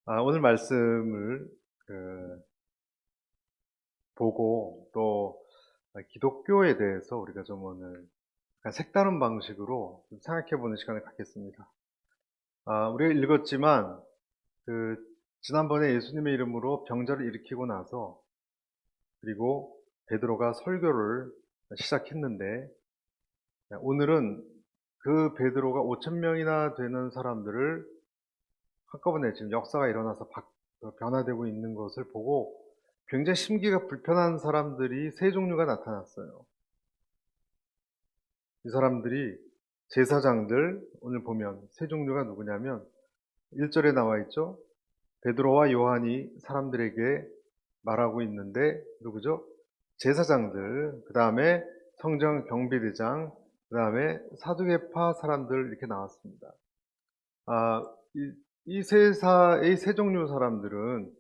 오늘 말씀을 그 보고 또 기독교에 대해서 우리가 좀 오늘 약간 색다른 방식으로 좀 생각해 보는 시간을 갖겠습니다. 우리가 읽었지만 그 지난번에 예수님의 이름으로 병자를 일으키고 나서 그리고 베드로가 설교를 시작했는데, 오늘은 그 베드로가 5천 명이나 되는 사람들을 한꺼번에 지금 역사가 일어나서 변화되고 있는 것을 보고 굉장히 심기가 불편한 사람들이 세 종류가 나타났어요. 이 사람들이 제사장들, 오늘 보면 세 종류가 누구냐면 1절에 나와 있죠. 베드로와 요한이 사람들에게 말하고 있는데 누구죠? 제사장들, 그 다음에 성전 경비대장, 그 다음에 사두개파 사람들 이렇게 나왔습니다. 아, 이 세 종류 사람들은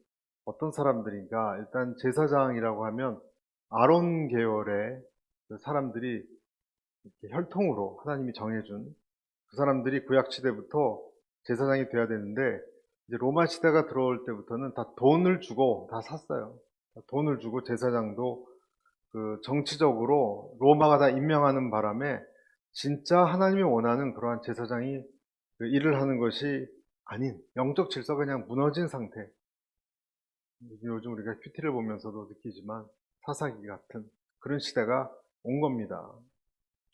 어떤 사람들인가? 일단 제사장이라고 하면 아론 계열의 그 사람들이 이렇게 혈통으로 하나님이 정해준 그 사람들이 구약 시대부터 제사장이 돼야 되는데, 이제 로마 시대가 들어올 때부터는 다 돈을 주고 다 샀어요. 돈을 주고 제사장도 그 정치적으로 로마가 다 임명하는 바람에 진짜 하나님이 원하는 그러한 제사장이 그 일을 하는 것이 아닌 영적 질서가 그냥 무너진 상태. 요즘 우리가 큐티를 보면서도 느끼지만 사사기 같은 그런 시대가 온 겁니다.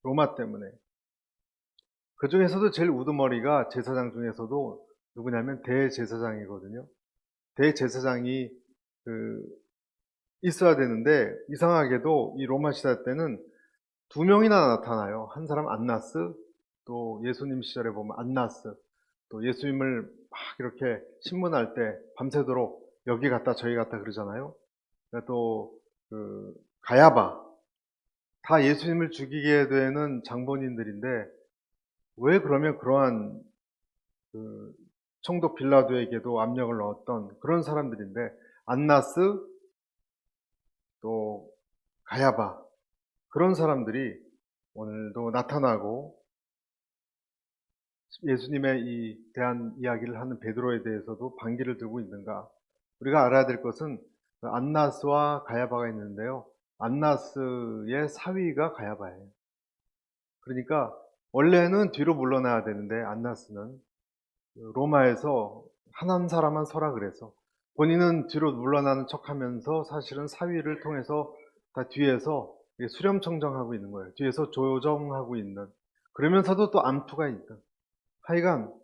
로마 때문에. 그 중에서도 제일 우두머리가 제사장 중에서도 누구냐면 대제사장이거든요. 대제사장이 그 있어야 되는데, 이상하게도 이 로마 시대 때는 두 명이나 나타나요. 한 사람 안나스, 또 예수님 시절에 보면 안나스, 또 예수님을 막 이렇게 신문할 때 밤새도록 여기 갔다 저기 갔다 그러잖아요. 또그 가야바, 다 예수님을 죽이게 되는 장본인들인데, 왜 그러면 그러한 그 총독 빌라도에게도 압력을 넣었던 그런 사람들인데, 안나스, 또 가야바, 그런 사람들이 오늘도 나타나고 예수님의 이 대한 이야기를 하는 베드로에 대해서도 반기를 들고 있는가? 우리가 알아야 될 것은 안나스와 가야바가 있는데요. 안나스의 사위가 가야바예요. 그러니까 원래는 뒤로 물러나야 되는데, 안나스는 로마에서 한 사람만 서라 그래서 본인은 뒤로 물러나는 척하면서 사실은 사위를 통해서 다 뒤에서 수렴청정하고 있는 거예요. 뒤에서 조정하고 있는, 그러면서도 또 암투가 있는, 하여간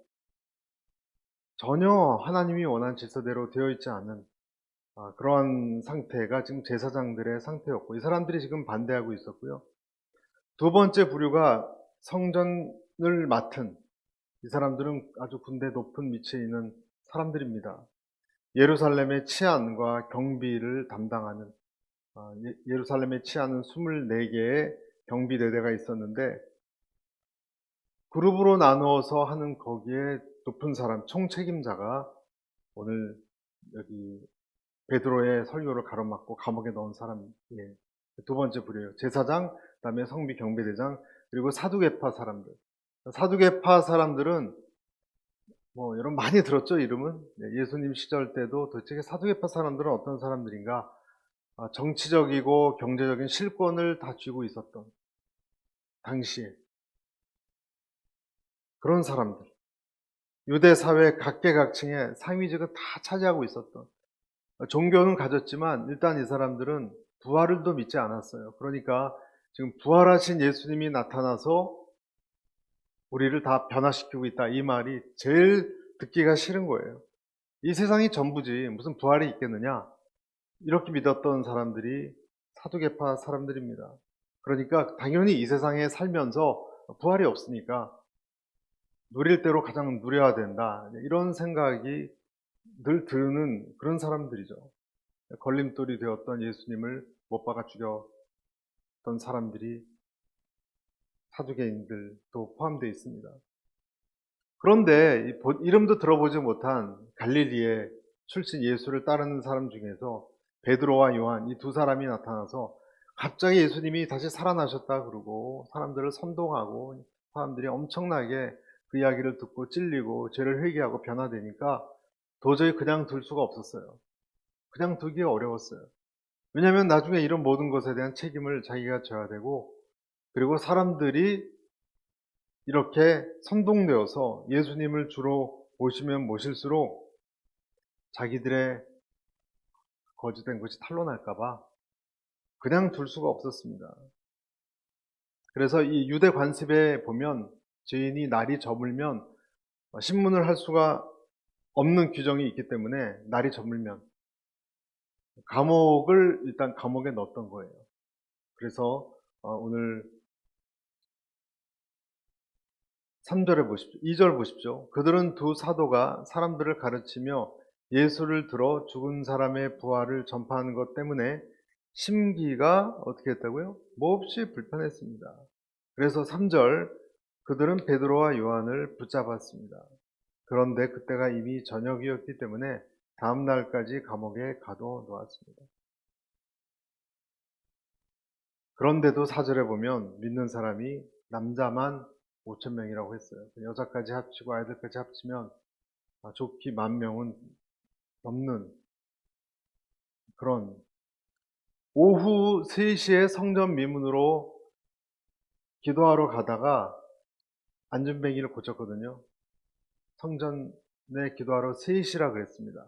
전혀 하나님이 원한 질서대로 되어 있지 않은 그러한 상태가 지금 제사장들의 상태였고, 이 사람들이 지금 반대하고 있었고요. 두 번째 부류가 성전을 맡은 이 사람들은 아주 군대 높은 위치에 있는 사람들입니다. 예루살렘의 치안과 경비를 담당하는, 예루살렘의 치안은 24개의 경비대대가 있었는데, 그룹으로 나누어서 하는 거기에 높은 사람, 총책임자가 오늘 여기 베드로의 설교를 가로막고 감옥에 넣은 사람이에요. 두 번째 부류예요. 제사장, 그다음에 성비 경비대장, 그리고 사두개파 사람들. 사두개파 사람들은 뭐 여러분 많이 들었죠, 이름은? 예수님 시절 때도 도대체 사두개파 사람들은 어떤 사람들인가? 정치적이고 경제적인 실권을 다 쥐고 있었던 당시에 그런 사람들. 유대 사회 각계각층의 상위직을 다 차지하고 있었던, 종교는 가졌지만 일단 이 사람들은 부활을도 믿지 않았어요. 그러니까 지금 부활하신 예수님이 나타나서 우리를 다 변화시키고 있다, 이 말이 제일 듣기가 싫은 거예요. 이 세상이 전부지 무슨 부활이 있겠느냐, 이렇게 믿었던 사람들이 사두개파 사람들입니다. 그러니까 당연히 이 세상에 살면서 부활이 없으니까 누릴 대로 가장 누려야 된다, 이런 생각이 늘 드는 그런 사람들이죠. 걸림돌이 되었던 예수님을 못 박아 죽였던 사람들이 사두개인들도 포함되어 있습니다. 그런데 이름도 들어보지 못한 갈릴리의 출신 예수를 따르는 사람 중에서 베드로와 요한, 이 두 사람이 나타나서 갑자기 예수님이 다시 살아나셨다 그러고 사람들을 선동하고, 사람들이 엄청나게 그 이야기를 듣고 찔리고 죄를 회개하고 변화되니까 도저히 그냥 둘 수가 없었어요. 그냥 두기가 어려웠어요. 왜냐하면 나중에 이런 모든 것에 대한 책임을 자기가 져야 되고, 그리고 사람들이 이렇게 선동되어서 예수님을 주로 모시면 모실수록 자기들의 거짓된 것이 탄로날까봐 그냥 둘 수가 없었습니다. 그래서 이 유대 관습에 보면 죄인이 날이 저물면 신문을 할 수가 없는 규정이 있기 때문에 날이 저물면 감옥을 일단 감옥에 넣었던 거예요. 그래서 오늘 3절에 보십시오. 2절 보십시오. 그들은 두 사도가 사람들을 가르치며 예수를 들어 죽은 사람의 부활을 전파하는 것 때문에 심기가 어떻게 했다고요? 몹시 불편했습니다. 그래서 3절, 그들은 베드로와 요한을 붙잡았습니다. 그런데 그때가 이미 저녁이었기 때문에 다음 날까지 감옥에 가둬놓았습니다. 그런데도 4절에 보면 믿는 사람이 남자만 5,000명이라고 했어요. 여자까지 합치고 아이들까지 합치면 좋기 10,000명은 넘는 그런, 오후 3시에 성전 미문으로 기도하러 가다가 안전뱅이를 고쳤거든요. 성전에 기도하러 3시라 그랬습니다.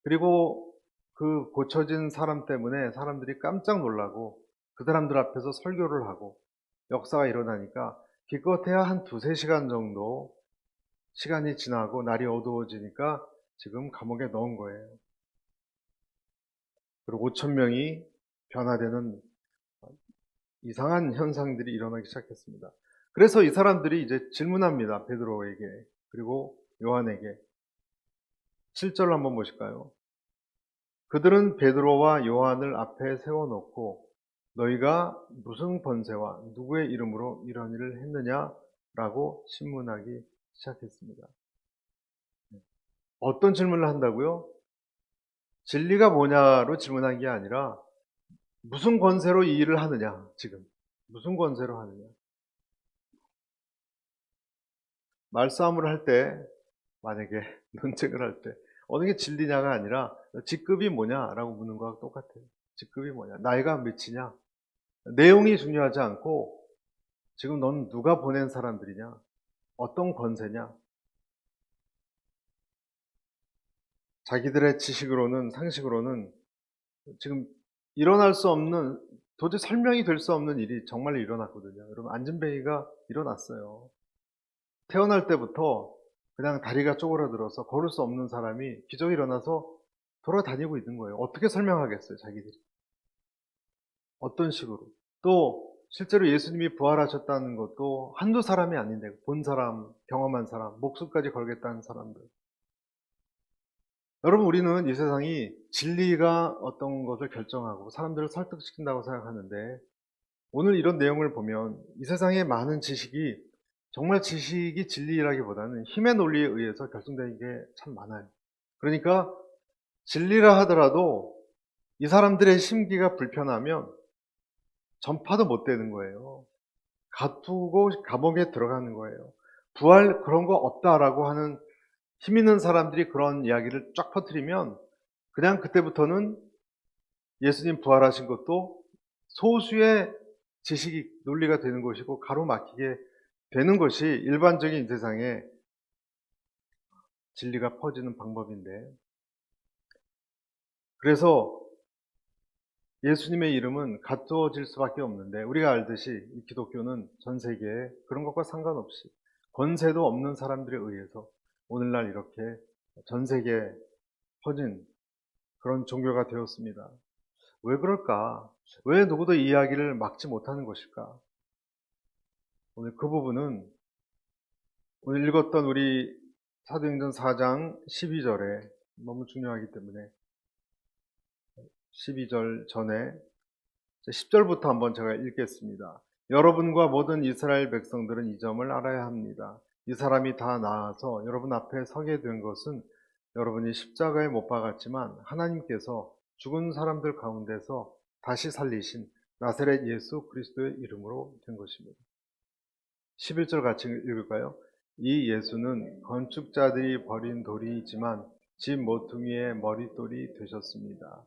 그리고 그 고쳐진 사람 때문에 사람들이 깜짝 놀라고 그 사람들 앞에서 설교를 하고 역사가 일어나니까 기껏해야 한 2-3시간 정도 시간이 지나고 날이 어두워지니까 지금 감옥에 넣은 거예요. 그리고 5,000명이 변화되는 이상한 현상들이 일어나기 시작했습니다. 그래서 이 사람들이 이제 질문합니다. 베드로에게, 그리고 요한에게. 7절 한번 보실까요? 그들은 베드로와 요한을 앞에 세워놓고 너희가 무슨 권세와 누구의 이름으로 이런 일을 했느냐라고 신문하기 시작했습니다. 어떤 질문을 한다고요? 진리가 뭐냐로 질문한 게 아니라 무슨 권세로 이 일을 하느냐, 지금. 무슨 권세로 하느냐. 말싸움을 할 때, 만약에 논쟁을 할 때, 어느 게 진리냐가 아니라 직급이 뭐냐라고 묻는 거하고 똑같아요. 직급이 뭐냐, 나이가 몇이냐. 내용이 중요하지 않고 지금 넌 누가 보낸 사람들이냐, 어떤 권세냐. 자기들의 지식으로는, 상식으로는 지금 일어날 수 없는, 도저히 설명이 될 수 없는 일이 정말 일어났거든요. 여러분, 안진뱅이가 일어났어요. 태어날 때부터 그냥 다리가 쪼그라들어서 걸을 수 없는 사람이 기적이 일어나서 돌아다니고 있는 거예요. 어떻게 설명하겠어요, 자기들이. 어떤 식으로. 또 실제로 예수님이 부활하셨다는 것도 한두 사람이 아닌데, 본 사람, 경험한 사람, 목숨까지 걸겠다는 사람들. 여러분, 우리는 이 세상이 진리가 어떤 것을 결정하고 사람들을 설득시킨다고 생각하는데, 오늘 이런 내용을 보면 이 세상의 많은 지식이, 정말 지식이 진리라기보다는 힘의 논리에 의해서 결정되는 게 참 많아요. 그러니까 진리라 하더라도 이 사람들의 심기가 불편하면 전파도 못 되는 거예요. 가두고 감옥에 들어가는 거예요. 부활 그런 거 없다라고 하는 힘 있는 사람들이 그런 이야기를 쫙 퍼뜨리면 그냥 그때부터는 예수님 부활하신 것도 소수의 지식이 논리가 되는 것이고 가로막히게 되는 것이 일반적인 세상에 진리가 퍼지는 방법인데, 그래서 예수님의 이름은 가두어질 수밖에 없는데, 우리가 알듯이 이 기독교는 전 세계에 그런 것과 상관없이 권세도 없는 사람들에 의해서 오늘날 이렇게 전 세계에 퍼진 그런 종교가 되었습니다. 왜 그럴까? 왜 누구도 이 이야기를 막지 못하는 것일까? 오늘 그 부분은 오늘 읽었던 우리 사도행전 4장 12절에 너무 중요하기 때문에 12절 전에 10절부터 한번 제가 읽겠습니다. 여러분과 모든 이스라엘 백성들은 이 점을 알아야 합니다. 이 사람이 다 나아서 여러분 앞에 서게 된 것은 여러분이 십자가에 못 박았지만 하나님께서 죽은 사람들 가운데서 다시 살리신 나사렛 예수 그리스도의 이름으로 된 것입니다. 11절 같이 읽을까요? 이 예수는 건축자들이 버린 돌이지만 집 모퉁이의 머릿돌이 되셨습니다.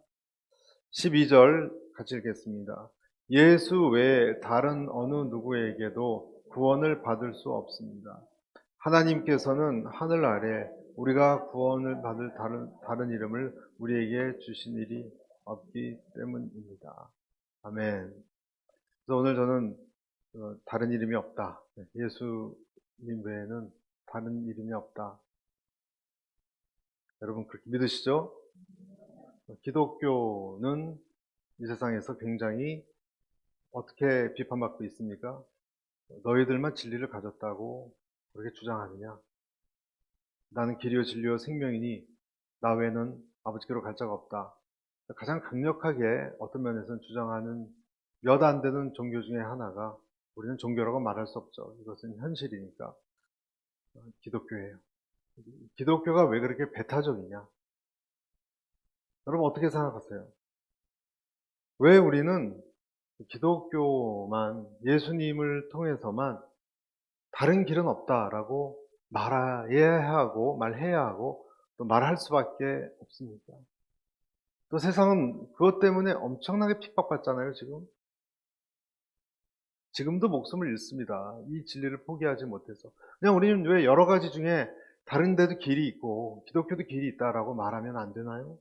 12절 같이 읽겠습니다. 예수 외에 다른 어느 누구에게도 구원을 받을 수 없습니다. 하나님께서는 하늘 아래 우리가 구원을 받을 다른 이름을 우리에게 주신 일이 없기 때문입니다. 아멘. 그래서 오늘 저는 다른 이름이 없다. 예수님 외에는 다른 이름이 없다. 여러분 그렇게 믿으시죠? 기독교는 이 세상에서 굉장히 어떻게 비판받고 있습니까? 너희들만 진리를 가졌다고 그렇게 주장하느냐? 나는 길이요 진리요 생명이니 나 외에는 아버지께로 갈 자가 없다. 가장 강력하게 어떤 면에서는 주장하는 몇 안 되는 종교 중에 하나가 우리는 종교라고 말할 수 없죠. 이것은 현실이니까 기독교예요. 기독교가 왜 그렇게 배타적이냐? 여러분 어떻게 생각하세요? 왜 우리는 기독교만 예수님을 통해서만 다른 길은 없다라고 말해야 하고 또 말할 수밖에 없습니다. 또 세상은 그것 때문에 엄청나게 핍박받잖아요, 지금. 지금도 목숨을 잃습니다. 이 진리를 포기하지 못해서. 그냥 우리는 왜 여러 가지 중에 다른 데도 길이 있고 기독교도 길이 있다라고 말하면 안 되나요?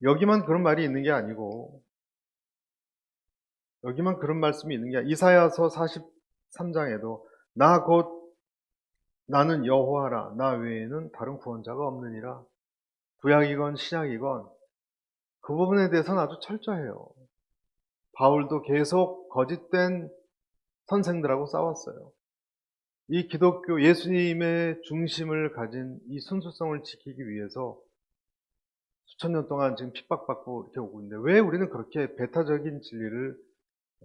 여기만 그런 말이 있는 게 아니고 여기만 그런 말씀이 있는 게 아니라 이사야서 43장에도 나 곧 나는 여호와라 나 외에는 다른 구원자가 없느니라. 구약이건 신약이건 그 부분에 대해서는 아주 철저해요. 바울도 계속 거짓된 선생들하고 싸웠어요. 이 기독교 예수님의 중심을 가진 이 순수성을 지키기 위해서 수천 년 동안 지금 핍박받고 이렇게 오고 있는데 왜 우리는 그렇게 배타적인 진리를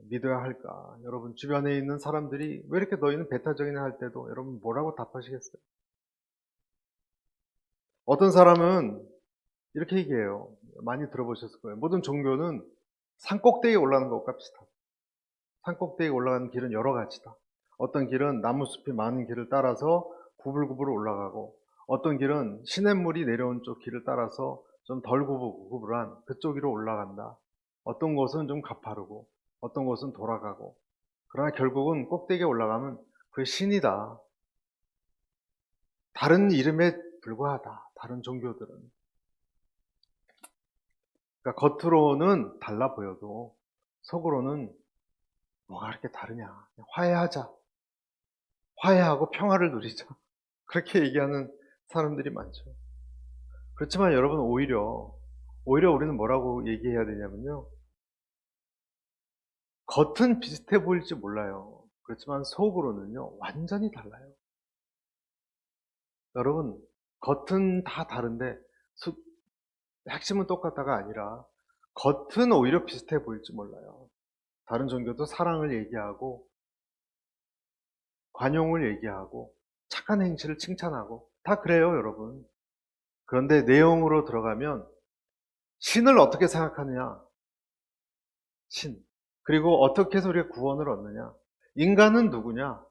믿어야 할까? 여러분 주변에 있는 사람들이 왜 이렇게 너희는 배타적이냐 할 때도 여러분 뭐라고 답하시겠어요? 어떤 사람은 이렇게 얘기해요. 많이 들어보셨을 거예요. 모든 종교는 산꼭대기에 올라가는 것과 비슷하다. 산꼭대기에 올라가는 길은 여러 가지다. 어떤 길은 나무숲이 많은 길을 따라서 구불구불 올라가고 어떤 길은 시냇물이 내려온 쪽 길을 따라서 좀 덜 구불구불한 그쪽 위로 올라간다. 어떤 곳은 좀 가파르고 어떤 곳은 돌아가고 그러나 결국은 꼭대기에 올라가면 그게 신이다. 다른 이름에 불과하다. 다른 종교들은. 그러니까 겉으로는 달라 보여도 속으로는 뭐가 그렇게 다르냐. 화해하자. 화해하고 평화를 누리자. 그렇게 얘기하는 사람들이 많죠. 그렇지만 여러분 오히려 우리는 뭐라고 얘기해야 되냐면요. 겉은 비슷해 보일지 몰라요. 그렇지만 속으로는요. 완전히 달라요. 여러분 겉은 다 다른데 핵심은 똑같다가 아니라 겉은 오히려 비슷해 보일지 몰라요. 다른 종교도 사랑을 얘기하고 관용을 얘기하고 착한 행실을 칭찬하고 다 그래요, 여러분. 그런데 내용으로 들어가면 신을 어떻게 생각하느냐? 신. 그리고 어떻게 해서 우리가 구원을 얻느냐? 인간은 누구냐?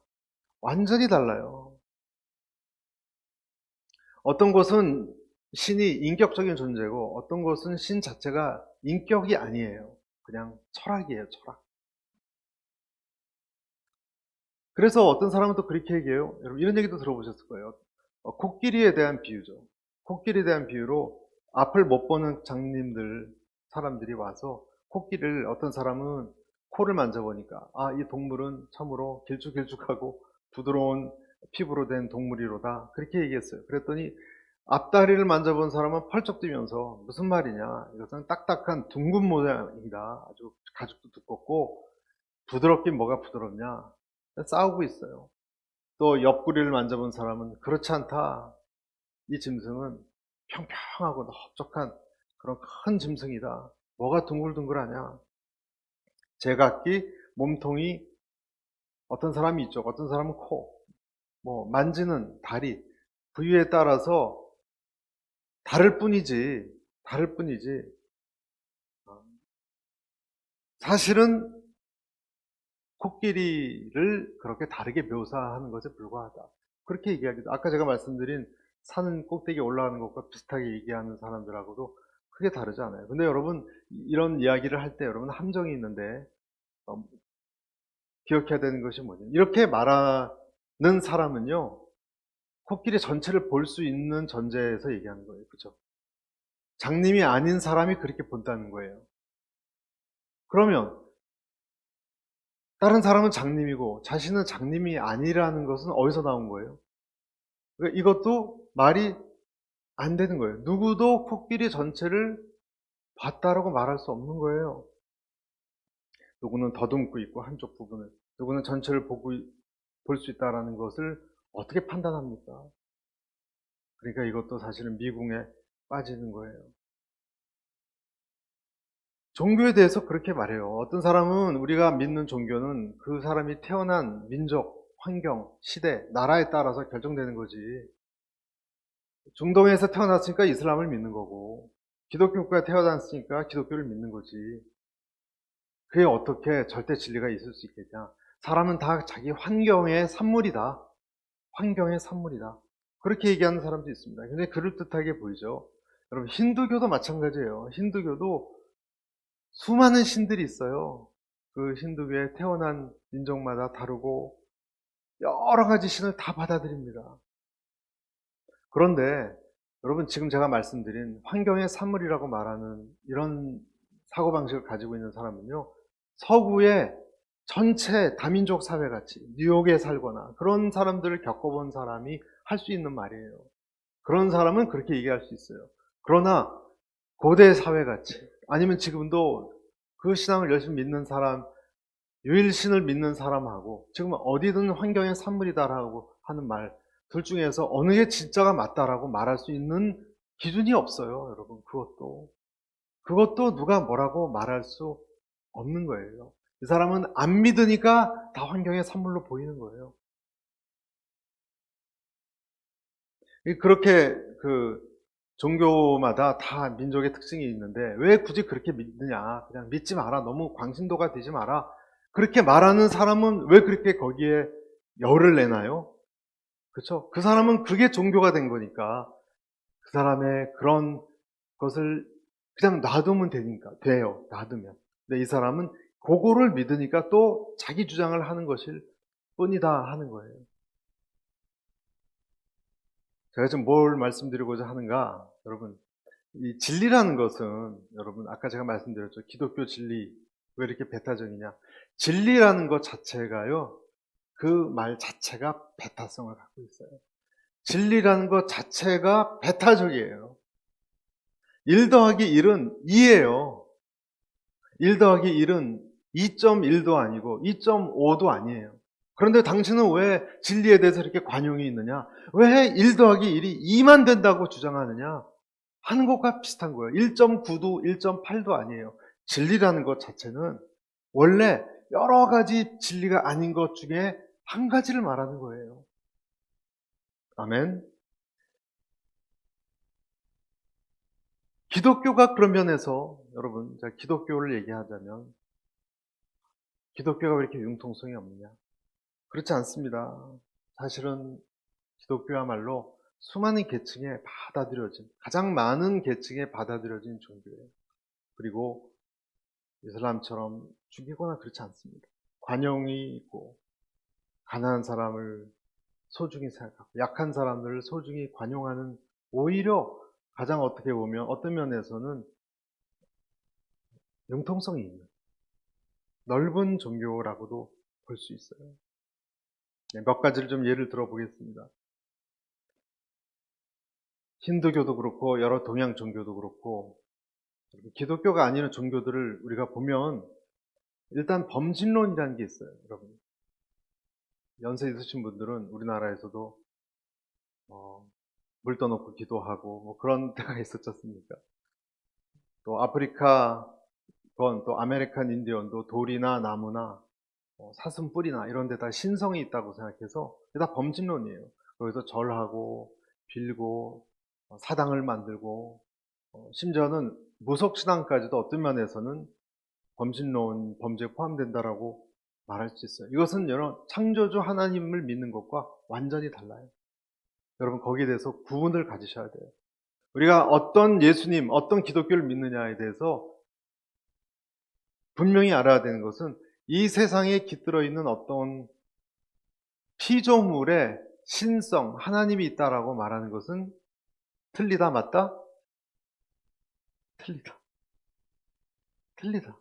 완전히 달라요. 어떤 곳은 신이 인격적인 존재고 어떤 곳은 신 자체가 인격이 아니에요. 그냥 철학이에요, 철학. 그래서 어떤 사람은 또 그렇게 얘기해요. 여러분 이런 얘기도 들어보셨을 거예요. 코끼리에 대한 비유죠. 코끼리에 대한 비유로 앞을 못 보는 장님들 사람들이 와서 코끼리를 어떤 사람은 코를 만져보니까 이 동물은 참으로 길쭉길쭉하고 부드러운 피부로 된 동물이로다 그렇게 얘기했어요. 그랬더니 앞다리를 만져본 사람은 펄쩍 뛰면서 무슨 말이냐 이것은 딱딱한 둥근 모양이다. 아주 가죽도 두껍고 부드럽긴 뭐가 부드럽냐 싸우고 있어요. 또 옆구리를 만져본 사람은 그렇지 않다. 이 짐승은 평평하고 넓적한 그런 큰 짐승이다. 뭐가 둥글둥글하냐? 제각기 몸통이 어떤 사람이 이쪽, 어떤 사람은 코, 뭐 만지는 다리, 부위에 따라서 다를 뿐이지, 사실은 코끼리를 그렇게 다르게 묘사하는 것에 불과하다. 그렇게 얘기하기도, 아까 제가 말씀드린 산 꼭대기에 올라가는 것과 비슷하게 얘기하는 사람들하고도 크게 다르지 않아요. 근데 여러분, 이런 이야기를 할 때 여러분 함정이 있는데, 어, 기억해야 되는 것이 뭐냐. 이렇게 말하는 사람은요, 코끼리 전체를 볼 수 있는 전제에서 얘기하는 거예요. 그죠? 장님이 아닌 사람이 그렇게 본다는 거예요. 그러면 다른 사람은 장님이고 자신은 장님이 아니라는 것은 어디서 나온 거예요? 그러니까 이것도 말이 안 되는 거예요. 누구도 코끼리 전체를 봤다라고 말할 수 없는 거예요. 누구는 더듬고 있고 한쪽 부분을, 누구는 전체를 볼 수 있다라는 것을 어떻게 판단합니까? 그러니까 이것도 사실은 미궁에 빠지는 거예요. 종교에 대해서 그렇게 말해요. 어떤 사람은 우리가 믿는 종교는 그 사람이 태어난 민족, 환경, 시대, 나라에 따라서 결정되는 거지. 중동에서 태어났으니까 이슬람을 믿는 거고, 기독교가 태어났으니까 기독교를 믿는 거지. 그게 어떻게 절대 진리가 있을 수 있겠냐. 사람은 다 자기 환경의 산물이다. 환경의 산물이다. 그렇게 얘기하는 사람도 있습니다. 굉장히 그럴듯하게 보이죠. 여러분, 힌두교도 마찬가지예요. 힌두교도 수많은 신들이 있어요. 그 힌두교에 태어난 민족마다 다르고 여러 가지 신을 다 받아들입니다. 그런데 여러분, 지금 제가 말씀드린 환경의 산물이라고 말하는 이런 사고방식을 가지고 있는 사람은요, 서구의 전체 다민족 사회같이 뉴욕에 살거나 그런 사람들을 겪어본 사람이 할 수 있는 말이에요. 그런 사람은 그렇게 얘기할 수 있어요. 그러나 고대 사회같이, 아니면 지금도 그 신앙을 열심히 믿는 사람, 유일신을 믿는 사람하고 지금 어디든 환경의 산물이다라고 하는 말, 둘 중에서 어느 게 진짜가 맞다라고 말할 수 있는 기준이 없어요. 여러분, 그것도 누가 뭐라고 말할 수 없는 거예요. 이 사람은 안 믿으니까 다 환경의 산물로 보이는 거예요. 그렇게 그 종교마다 다 민족의 특징이 있는데 왜 굳이 그렇게 믿느냐, 그냥 믿지 마라, 너무 광신도가 되지 마라, 그렇게 말하는 사람은 왜 그렇게 거기에 열을 내나요? 그렇죠? 그 사람은 그게 종교가 된 거니까 그 사람의 그런 것을 그냥 놔두면 돼요. 놔두면. 근데 이 사람은 그거를 믿으니까 또 자기 주장을 하는 것일 뿐이다 하는 거예요. 제가 지금 뭘 말씀드리고자 하는가? 여러분, 이 진리라는 것은, 여러분, 아까 제가 말씀드렸죠. 기독교 진리, 왜 이렇게 배타적이냐? 진리라는 것 자체가요, 그 말 자체가 배타성을 갖고 있어요. 진리라는 것 자체가 배타적이에요. 1 더하기 1은 2예요. 1 더하기 1은 2.1도 아니고 2.5도 아니에요. 그런데 당신은 왜 진리에 대해서 이렇게 관용이 있느냐? 왜 1 더하기 1이 2만 된다고 주장하느냐? 하는 것과 비슷한 거예요. 1.9도 1.8도 아니에요. 진리라는 것 자체는 원래 여러 가지 진리가 아닌 것 중에 한 가지를 말하는 거예요. 아멘. 기독교가 그런 면에서, 여러분, 제가 기독교를 얘기하자면 기독교가 왜 이렇게 융통성이 없느냐? 그렇지 않습니다. 사실은 기독교야말로 수많은 계층에 받아들여진, 가장 많은 계층에 받아들여진 종교예요. 그리고 이슬람처럼 죽이거나 그렇지 않습니다. 관용이 있고, 가난한 사람을 소중히 생각하고, 약한 사람들을 소중히 관용하는, 오히려 가장 어떻게 보면 어떤 면에서는 융통성이 있는 넓은 종교라고도 볼 수 있어요. 몇 가지를 좀 예를 들어 보겠습니다. 힌두교도 그렇고 여러 동양 종교도 그렇고 기독교가 아닌 종교들을 우리가 보면 일단 범신론이라는 게 있어요. 여러분, 연세 있으신 분들은 우리나라에서도 물 떠놓고 기도하고 뭐 그런 때가 있었지 않습니까? 또 아프리카 또 아메리칸 인디언도 돌이나 나무나 사슴뿔이나 이런 데다 신성이 있다고 생각해서 그게 다 범신론이에요. 거기서 절하고 빌고 사당을 만들고 심지어는 무속신앙까지도 어떤 면에서는 범신론, 범죄에 포함된다라고 말할 수 있어요. 이것은 여러 창조주 하나님을 믿는 것과 완전히 달라요. 여러분 거기에 대해서 구분을 가지셔야 돼요. 우리가 어떤 예수님, 어떤 기독교를 믿느냐에 대해서 분명히 알아야 되는 것은 이 세상에 깃들어 있는 어떤 피조물의 신성, 하나님이 있다라고 말하는 것은 틀리다, 맞다? 틀리다. 틀리다.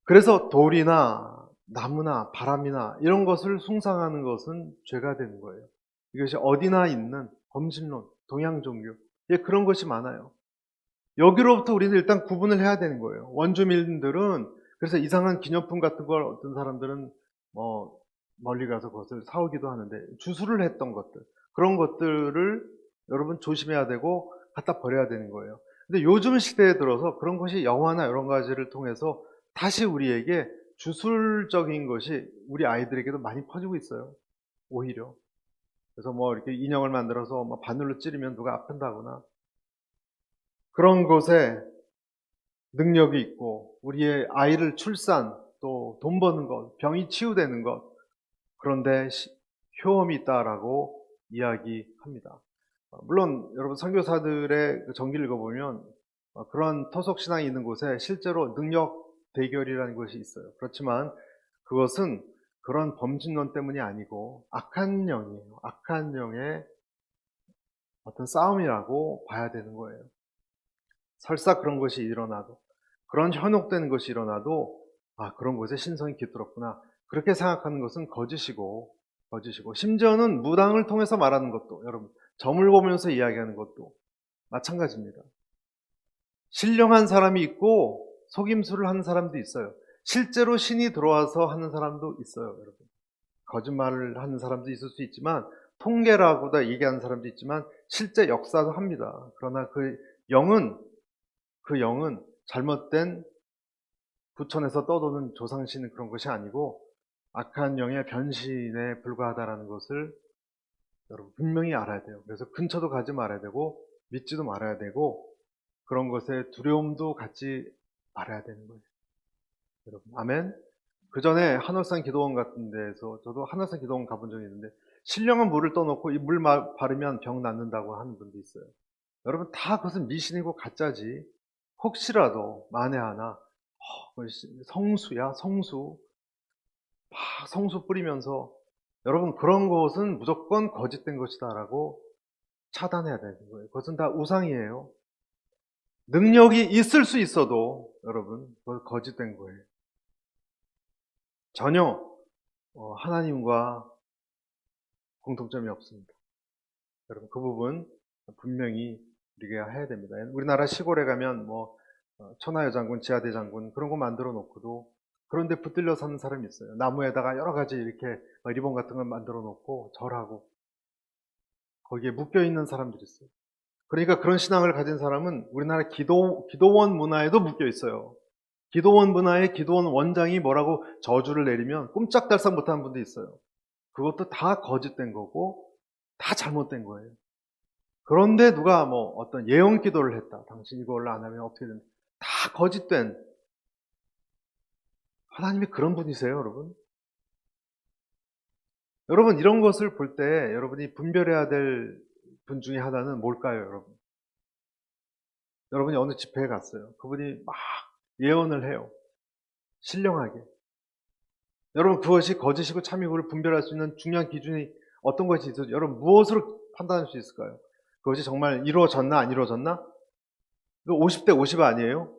그래서 돌이나 나무나 바람이나 이런 것을 숭상하는 것은 죄가 되는 거예요. 이것이 어디나 있는 범신론, 동양종교, 예, 그런 것이 많아요. 여기로부터 우리는 일단 구분을 해야 되는 거예요. 원주민들은 그래서 이상한 기념품 같은 걸 어떤 사람들은 멀리 가서 그것을 사오기도 하는데 주술을 했던 것들, 그런 것들을 여러분 조심해야 되고 갖다 버려야 되는 거예요. 근데 요즘 시대에 들어서 그런 것이 영화나 여러 가지를 통해서 다시 우리에게 주술적인 것이 우리 아이들에게도 많이 퍼지고 있어요. 오히려. 그래서 이렇게 인형을 만들어서 바늘로 찌르면 누가 아픈다거나 그런 것에 능력이 있고 우리의 아이를 출산 또 돈 버는 것, 병이 치유되는 것, 그런데 효험이 있다라고 이야기합니다. 물론 여러분 선교사들의 그 전기를 읽어보면 그런 토속신앙이 있는 곳에 실제로 능력 대결이라는 것이 있어요. 그렇지만 그것은 그런 범신론 때문이 아니고 악한 영이에요. 악한 영의 어떤 싸움이라고 봐야 되는 거예요. 설사 그런 것이 일어나도, 그런 현혹되는 것이 일어나도 그런 곳에 신성이 깃들었구나, 그렇게 생각하는 것은 거짓이고 심지어는 무당을 통해서 말하는 것도, 여러분 점을 보면서 이야기하는 것도 마찬가지입니다. 신령한 사람이 있고 속임수를 하는 사람도 있어요. 실제로 신이 들어와서 하는 사람도 있어요. 여러분 거짓말을 하는 사람도 있을 수 있지만, 통계라고다 얘기하는 사람도 있지만 실제 역사도 합니다. 그러나 그 영은 잘못된 부천에서 떠도는 조상신 그런 것이 아니고 악한 영의 변신에 불과하다라는 것을 여러분 분명히 알아야 돼요. 그래서 근처도 가지 말아야 되고 믿지도 말아야 되고 그런 것에 두려움도 갖지 말아야 되는 거예요. 여러분 아멘. 그 전에 한월산 기도원 같은 데에서, 저도 한월산 기도원 가본 적이 있는데 신령한 물을 떠놓고 이 물 바르면 병 낫는다고 하는 분도 있어요. 여러분 다 그것은 미신이고 가짜지. 혹시라도 만에 하나 성수야 성수, 성수 뿌리면서, 여러분 그런 것은 무조건 거짓된 것이다 라고 차단해야 되는 거예요. 그것은 다 우상이에요. 능력이 있을 수 있어도 여러분 그건 거짓된 거예요. 전혀 하나님과 공통점이 없습니다. 여러분 그 부분 분명히 우리가 해야 됩니다. 우리나라 시골에 가면 천하여장군, 지하대장군 그런 거 만들어 놓고도 그런데 붙들려 사는 사람이 있어요. 나무에다가 여러 가지 이렇게 리본 같은 걸 만들어 놓고 절하고 거기에 묶여 있는 사람들이 있어요. 그러니까 그런 신앙을 가진 사람은 우리나라 기도원 문화에도 묶여 있어요. 기도원 문화에 기도원 원장이 뭐라고 저주를 내리면 꼼짝달싹 못하는 분도 있어요. 그것도 다 거짓된 거고 다 잘못된 거예요. 그런데 누가 어떤 예언 기도를 했다, 당신 이걸 안 하면 어떻게 된다, 다 거짓된, 하나님이 그런 분이세요, 여러분. 여러분 이런 것을 볼 때 여러분이 분별해야 될 분 중에 하나는 뭘까요, 여러분? 여러분이 어느 집회에 갔어요. 그분이 막 예언을 해요. 신령하게. 여러분 그것이 거짓이고 참이고를 분별할 수 있는 중요한 기준이 어떤 것이 있어요? 여러분 무엇으로 판단할 수 있을까요? 그것이 정말 이루어졌나 안 이루어졌나? 50대 50 아니에요?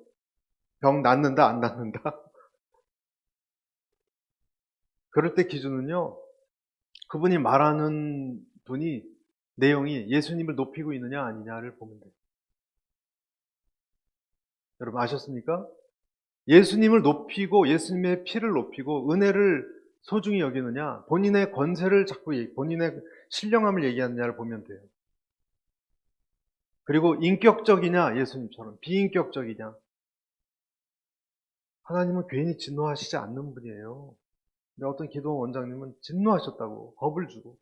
병 낫는다 안 낫는다? 그럴 때 기준은요, 그분이 말하는 분이 내용이 예수님을 높이고 있느냐 아니냐를 보면 돼요. 여러분 아셨습니까? 예수님을 높이고 예수님의 피를 높이고 은혜를 소중히 여기느냐, 본인의 권세를 자꾸 본인의 신령함을 얘기하느냐를 보면 돼요. 그리고 인격적이냐 예수님처럼, 비인격적이냐. 하나님은 괜히 진노하시지 않는 분이에요. 근데 어떤 기도원 원장님은 진노하셨다고 겁을 주고,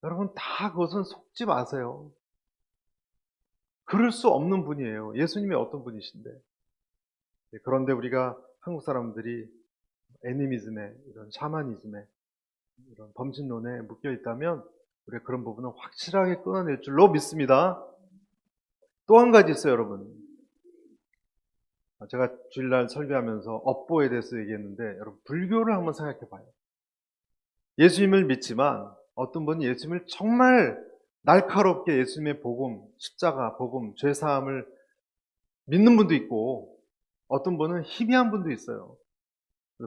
여러분 다 그것은 속지 마세요. 그럴 수 없는 분이에요. 예수님이 어떤 분이신데. 그런데 우리가 한국 사람들이 애니미즘에, 이런 샤머니즘에, 이런 범신론에 묶여 있다면 우리가 그런 부분은 확실하게 끊어낼 줄로 믿습니다. 또 한 가지 있어요, 여러분. 제가 주일날 설교하면서 업보에 대해서 얘기했는데, 여러분, 불교를 한번 생각해 봐요. 예수님을 믿지만 어떤 분은 예수님을 정말 날카롭게 예수님의 복음, 십자가, 복음, 죄사함을 믿는 분도 있고, 어떤 분은 희미한 분도 있어요.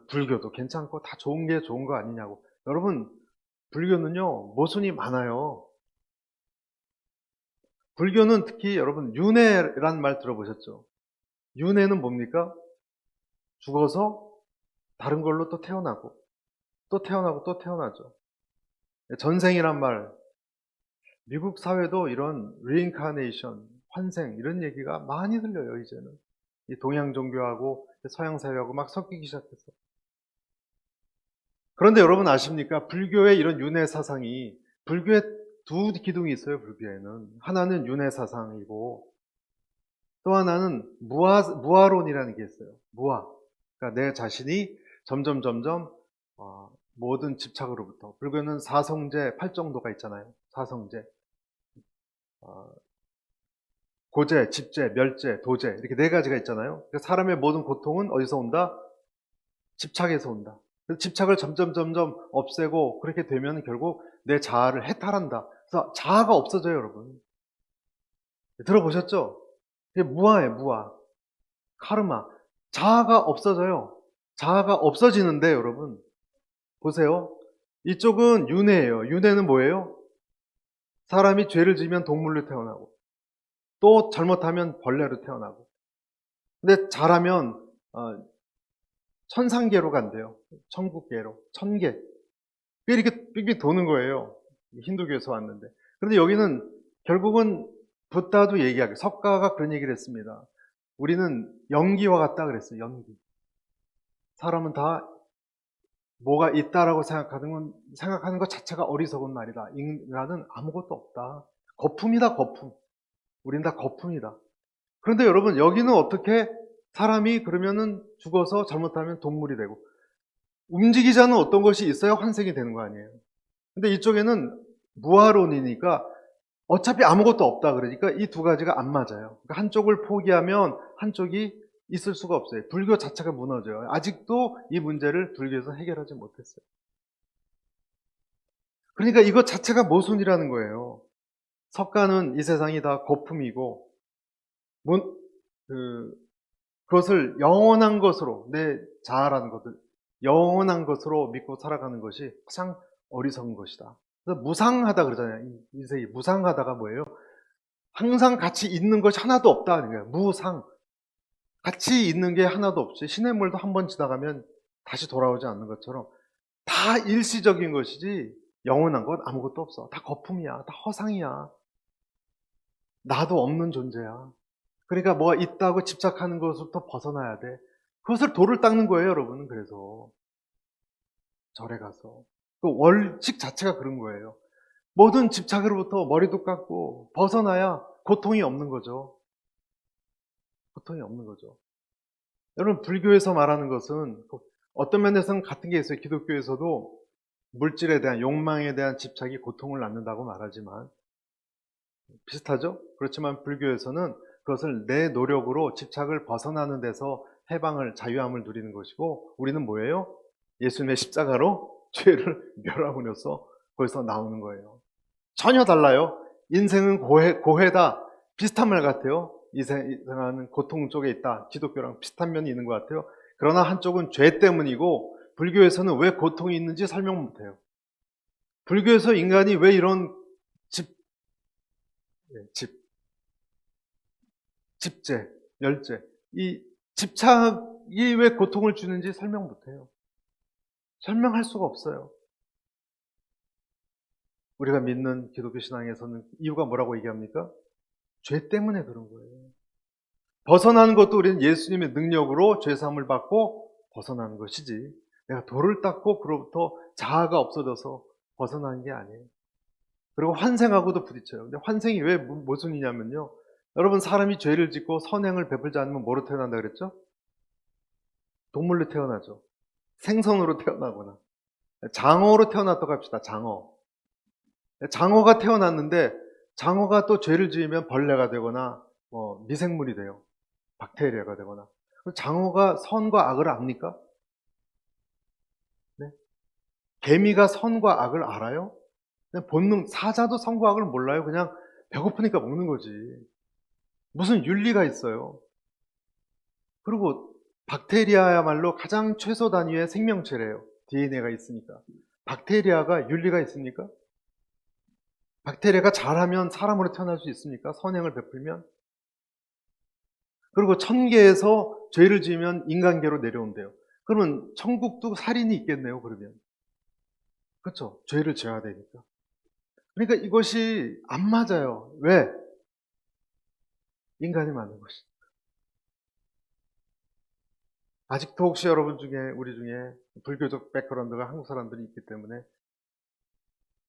불교도 괜찮고 다 좋은 게 좋은 거 아니냐고. 여러분, 불교는요, 모순이 많아요. 불교는 특히 여러분, 윤회란 말 들어보셨죠? 윤회는 뭡니까? 죽어서 다른 걸로 또 태어나고, 또 태어나고, 또 태어나죠. 전생이란 말, 미국 사회도 이런 reincarnation, 환생, 이런 얘기가 많이 들려요, 이제는. 이 동양 종교하고 서양 사회하고 막 섞이기 시작해서. 그런데 여러분 아십니까? 불교의 이런 윤회 사상이, 불교에 두 기둥이 있어요, 불교에는. 하나는 윤회 사상이고, 또 하나는 무아론이라는 게 있어요. 무아. 그러니까 내 자신이 점점 모든 집착으로부터. 불교는 사성제 8정도가 있잖아요. 사성제. 고제, 집제, 멸제, 도제, 이렇게 네 가지가 있잖아요. 그러니까 사람의 모든 고통은 어디서 온다? 집착에서 온다. 그래서 집착을 점점 없애고 그렇게 되면 결국 내 자아를 해탈한다. 그래서 자아가 없어져요, 여러분. 들어보셨죠? 이게 무아예요, 무아. 카르마. 자아가 없어져요. 자아가 없어지는데, 여러분. 보세요. 이쪽은 윤회예요. 윤회는 뭐예요? 사람이 죄를 지으면 동물로 태어나고, 또 잘못하면 벌레로 태어나고. 근데 잘하면 천상계로 간대요. 천국계로. 천계. 이렇게 삑삑 도는 거예요. 힌두교에서 왔는데. 그런데 여기는 결국은 붓다도 얘기하게, 석가가 그런 얘기를 했습니다. 우리는 연기와 같다 그랬어요. 연기. 사람은 다 뭐가 있다라고 생각하는 것 자체가 어리석은 말이다. 인간은 아무것도 없다. 거품이다, 거품. 우린 다 거품이다. 그런데 여러분, 여기는 어떻게 사람이 그러면은 죽어서 잘못하면 동물이 되고, 움직이지 않는 어떤 것이 있어야 환생이 되는 거 아니에요. 근데 이쪽에는 무아론이니까 어차피 아무것도 없다 그러니까 이 두 가지가 안 맞아요. 그러니까 한쪽을 포기하면 한쪽이 있을 수가 없어요. 불교 자체가 무너져요. 아직도 이 문제를 불교에서 해결하지 못했어요. 그러니까 이것 자체가 모순이라는 거예요. 석가는 이 세상이 다 거품이고, 그것을 영원한 것으로, 내 자아라는 것을 영원한 것으로 믿고 살아가는 것이 가장 어리석은 것이다. 그래서 무상하다 그러잖아요. 인생이 무상하다가 뭐예요? 항상 같이 있는 것이 하나도 없다는 거예요. 무상. 같이 있는 게 하나도 없이 시냇물도 한 번 지나가면 다시 돌아오지 않는 것처럼 다 일시적인 것이지 영원한 건 아무것도 없어. 다 거품이야. 다 허상이야. 나도 없는 존재야. 그러니까 뭐가 있다고 집착하는 것부터 벗어나야 돼. 그것을 돌을 닦는 거예요, 여러분은. 그래서 절에 가서 그 원칙 자체가 그런 거예요. 모든 집착으로부터 머리도 깎고 벗어나야 고통이 없는 거죠. 고통이 없는 거죠. 여러분, 불교에서 말하는 것은 어떤 면에서는 같은 게 있어요. 기독교에서도 물질에 대한 욕망에 대한 집착이 고통을 낳는다고 말하지만 비슷하죠? 그렇지만 불교에서는 그것을 내 노력으로 집착을 벗어나는 데서 해방을, 자유함을 누리는 것이고, 우리는 뭐예요? 예수님의 십자가로 죄를 멸함으로써 거기서 나오는 거예요. 전혀 달라요. 인생은 고해다. 비슷한 말 같아요. 인생은 고통 쪽에 있다. 기독교랑 비슷한 면이 있는 것 같아요. 그러나 한쪽은 죄 때문이고, 불교에서는 왜 고통이 있는지 설명 못해요. 불교에서 인간이 왜 이런 집제, 멸제, 이 집착이 왜 고통을 주는지 설명 못해요. 설명할 수가 없어요. 우리가 믿는 기독교 신앙에서는 이유가 뭐라고 얘기합니까? 죄 때문에 그런 거예요. 벗어나는 것도 우리는 예수님의 능력으로 죄사함을 받고 벗어나는 것이지, 내가 돌을 닦고 그로부터 자아가 없어져서 벗어나는 게 아니에요. 그리고 환생하고도 부딪혀요. 근데 환생이 왜 모순이냐면요, 여러분, 사람이 죄를 짓고 선행을 베풀지 않으면 뭐로 태어난다 그랬죠? 동물로 태어나죠. 생선으로 태어나거나 장어로 태어났다고 합시다. 장어. 장어가 태어났는데 장어가 또 죄를 지으면 벌레가 되거나 미생물이 돼요. 박테리아가 되거나. 장어가 선과 악을 압니까? 네? 개미가 선과 악을 알아요? 그냥 본능, 사자도 선과 악을 몰라요. 그냥 배고프니까 먹는 거지. 무슨 윤리가 있어요. 그리고 박테리아야말로 가장 최소 단위의 생명체래요. DNA가 있으니까. 박테리아가 윤리가 있습니까? 박테리아가 잘하면 사람으로 태어날 수 있습니까? 선행을 베풀면? 그리고 천계에서 죄를 지으면 인간계로 내려온대요. 그러면 천국도 살인이 있겠네요, 그러면. 그렇죠? 죄를 지어야 되니까. 그러니까 이것이 안 맞아요. 왜? 인간이 만든 것이. 아직도 혹시 여러분 중에, 우리 중에 불교적 백그라운드가 한국 사람들이 있기 때문에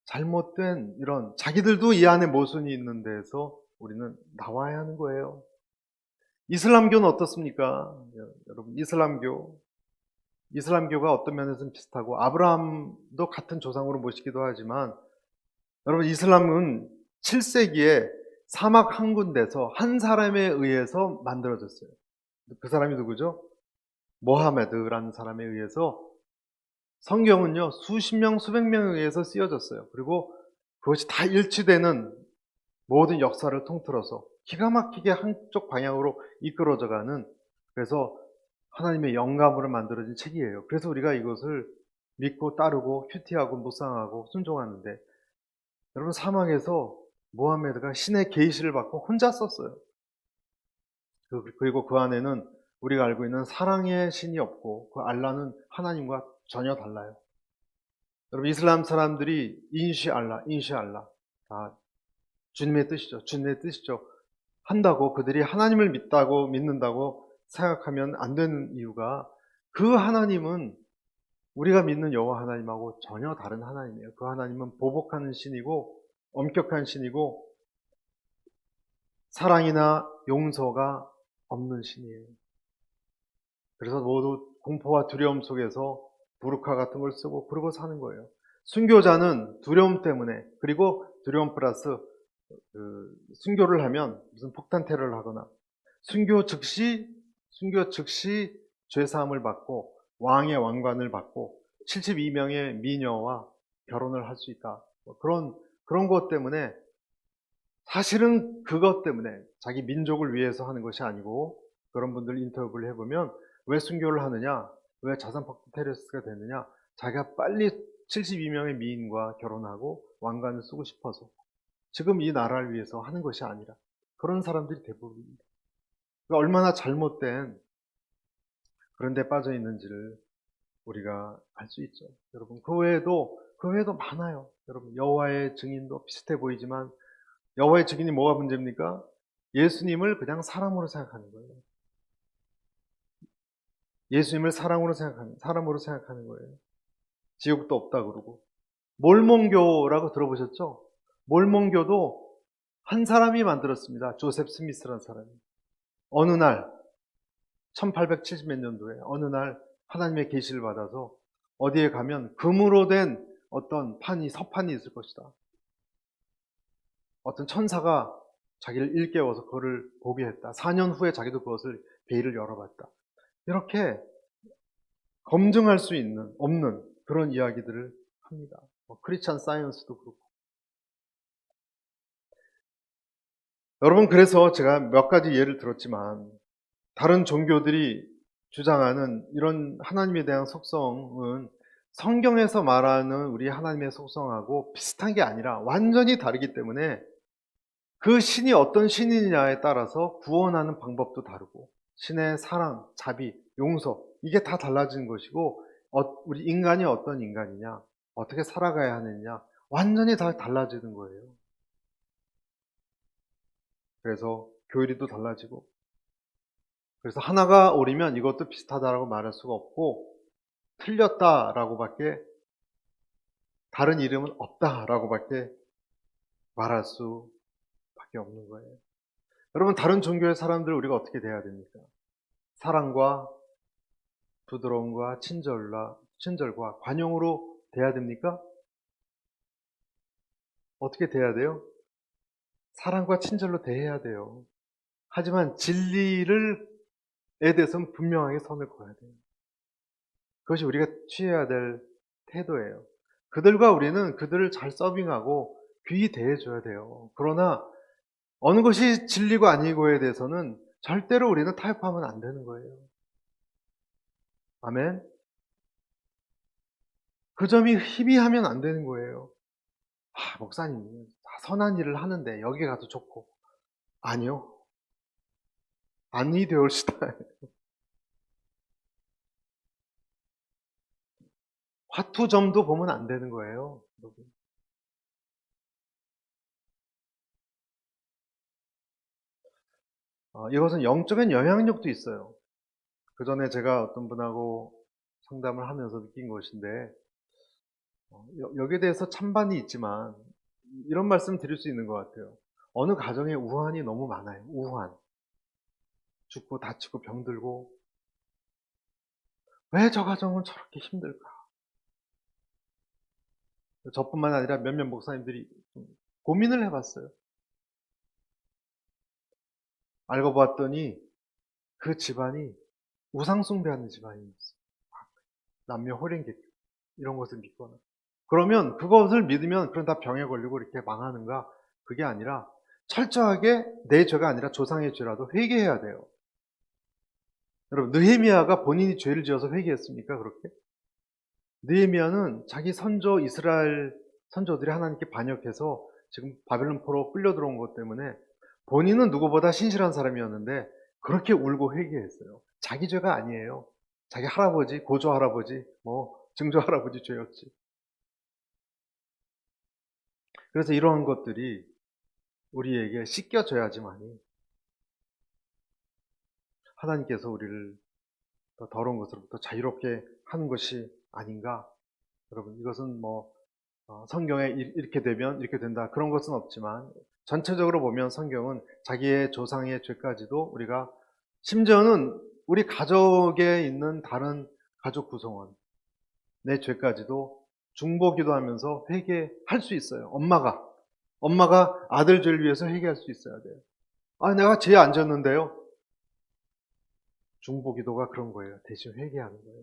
잘못된 이런, 자기들도 이 안에 모순이 있는 데에서 우리는 나와야 하는 거예요. 이슬람교는 어떻습니까? 여러분, 이슬람교가 어떤 면에서는 비슷하고, 아브라함도 같은 조상으로 모시기도 하지만, 여러분, 이슬람은 7세기에 사막 한 군데서 한 사람에 의해서 만들어졌어요. 그 사람이 누구죠? 모하메드라는 사람에 의해서. 성경은요, 수십 명, 수백 명에 의해서 쓰여졌어요. 그리고 그것이 다 일치되는 모든 역사를 통틀어서 기가 막히게 한쪽 방향으로 이끌어져가는, 그래서 하나님의 영감으로 만들어진 책이에요. 그래서 우리가 이것을 믿고 따르고 큐티하고 묵상하고 순종하는데, 여러분, 사막에서 모하메드가 신의 계시를 받고 혼자 썼어요. 그리고 그 안에는 우리가 알고 있는 사랑의 신이 없고, 그 알라는 하나님과 전혀 달라요. 여러분, 이슬람 사람들이 인시 알라 다 주님의 뜻이죠. 한다고, 그들이 하나님을 믿는다고 생각하면 안 되는 이유가, 그 하나님은 우리가 믿는 여호와 하나님하고 전혀 다른 하나님이에요. 그 하나님은 보복하는 신이고 엄격한 신이고 사랑이나 용서가 없는 신이에요. 그래서 모두 공포와 두려움 속에서 부르카 같은 걸 쓰고 그러고 사는 거예요. 순교자는 두려움 때문에, 그리고 두려움 플러스 순교를 하면 무슨 폭탄 테러를 하거나, 순교 즉시 죄사함을 받고 왕의 왕관을 받고 72명의 미녀와 결혼을 할 수 있다. 그런 것 때문에, 사실은 그것 때문에 자기 민족을 위해서 하는 것이 아니고, 그런 분들 인터뷰를 해보면 왜 순교를 하느냐, 왜 자산 폭탄 테러리스트가 되느냐, 자기가 빨리 72명의 미인과 결혼하고 왕관을 쓰고 싶어서, 지금 이 나라를 위해서 하는 것이 아니라, 그런 사람들이 대부분입니다. 그러니까 얼마나 잘못된 그런 데 빠져 있는지를 우리가 알 수 있죠. 여러분, 그 외에도 많아요. 여러분, 여호와의 증인도 비슷해 보이지만, 여호와의 증인이 뭐가 문제입니까? 예수님을 그냥 사람으로 생각하는 거예요. 예수님을 사람으로 생각하는 거예요. 지옥도 없다 그러고. 몰몬교라고 들어보셨죠? 몰몬교도 한 사람이 만들었습니다. 조셉 스미스라는 사람이. 어느 날 1870 몇 년도에 어느 날 하나님의 계시를 받아서 어디에 가면 금으로 된 어떤 서판이 있을 것이다. 어떤 천사가 자기를 일깨워서 그거를 보게 했다. 4년 후에 자기도 그것을 베일을 열어봤다. 이렇게 검증할 수 없는 그런 이야기들을 합니다. 크리스찬 사이언스도 그렇고. 여러분, 그래서 제가 몇 가지 예를 들었지만, 다른 종교들이 주장하는 이런 하나님에 대한 속성은 성경에서 말하는 우리 하나님의 속성하고 비슷한 게 아니라 완전히 다르기 때문에, 그 신이 어떤 신이냐에 따라서 구원하는 방법도 다르고, 신의 사랑, 자비, 용서, 이게 다 달라지는 것이고, 우리 인간이 어떤 인간이냐, 어떻게 살아가야 하느냐, 완전히 다 달라지는 거예요. 그래서 교리도 달라지고, 그래서 하나가 옳으면 이것도 비슷하다라고 말할 수가 없고, 틀렸다라고밖에, 다른 이름은 없다라고밖에 말할 수밖에 없는 거예요. 여러분, 다른 종교의 사람들 우리가 어떻게 대해야 됩니까? 사랑과 부드러움과 친절과 관용으로 대해야 됩니까? 어떻게 돼야 돼요? 사랑과 친절로 대해야 돼요. 하지만 진리에 대해서는 분명하게 선을 그어야 돼요. 그것이 우리가 취해야 될 태도예요. 그들과 우리는 그들을 잘 서빙하고 귀히 대해줘야 돼요. 그러나 어느 것이 진리고 아니고에 대해서는 절대로 우리는 타협하면 안 되는 거예요. 아멘. 그 점이 희미하면 안 되는 거예요. 목사님, 선한 일을 하는데 여기 가도 좋고. 아니요. 아니 되올시다. 화투점도 보면 안 되는 거예요. 이것은 영적인 영향력도 있어요. 그 전에 제가 어떤 분하고 상담을 하면서 느낀 것인데, 여기에 대해서 찬반이 있지만, 이런 말씀 드릴 수 있는 것 같아요. 어느 가정에 우환이 너무 많아요. 우환. 죽고 다치고 병들고, 왜 저 가정은 저렇게 힘들까? 저뿐만 아니라 몇몇 목사님들이 고민을 해봤어요. 알고 봤더니 그 집안이 우상숭배하는 집안이었어요. 남녀 호랭객 이런 것을 믿거나. 그러면 그것을 믿으면 그런 다 병에 걸리고 이렇게 망하는가? 그게 아니라 철저하게 내 죄가 아니라 조상의 죄라도 회개해야 돼요. 여러분, 느헤미야가 본인이 죄를 지어서 회개했습니까? 그렇게? 느헤미야는 자기 선조 이스라엘 선조들이 하나님께 반역해서 지금 바벨론 포로 끌려 들어온 것 때문에 본인은 누구보다 신실한 사람이었는데 그렇게 울고 회개했어요. 자기 죄가 아니에요. 자기 할아버지, 고조 할아버지, 증조 할아버지 죄였지. 그래서 이러한 것들이 우리에게 씻겨져야지만이 하나님께서 우리를 더 더러운 것으로부터 자유롭게 하는 것이 아닌가. 여러분, 이것은 성경에 이렇게 되면 이렇게 된다, 그런 것은 없지만 전체적으로 보면 성경은 자기의 조상의 죄까지도 우리가, 심지어는 우리 가족에 있는 다른 가족 구성원 내 죄까지도 중보기도 하면서 회개할 수 있어요. 엄마가 아들 죄를 위해서 회개할 수 있어야 돼요. 내가 죄 안 졌는데요. 중보기도가 그런 거예요. 대신 회개하는 거예요.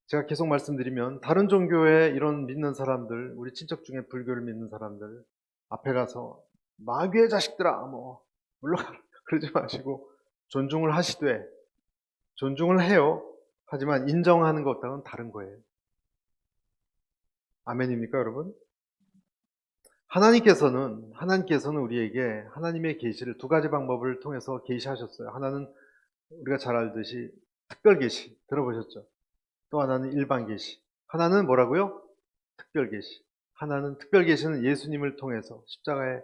제가 계속 말씀드리면 다른 종교에 이런 믿는 사람들, 우리 친척 중에 불교를 믿는 사람들 앞에 가서 마귀의 자식들아 물러가라 그러지 마시고 존중을 하시되, 존중을 해요. 하지만 인정하는 것과는 다른 거예요. 아멘입니까, 여러분? 하나님께서는 우리에게 하나님의 계시를 두 가지 방법을 통해서 계시하셨어요. 하나는 우리가 잘 알듯이 특별 계시 들어보셨죠? 또 하나는 일반 계시. 하나는 뭐라고요? 특별 계시. 하나는 특별 계시는 예수님을 통해서 십자가의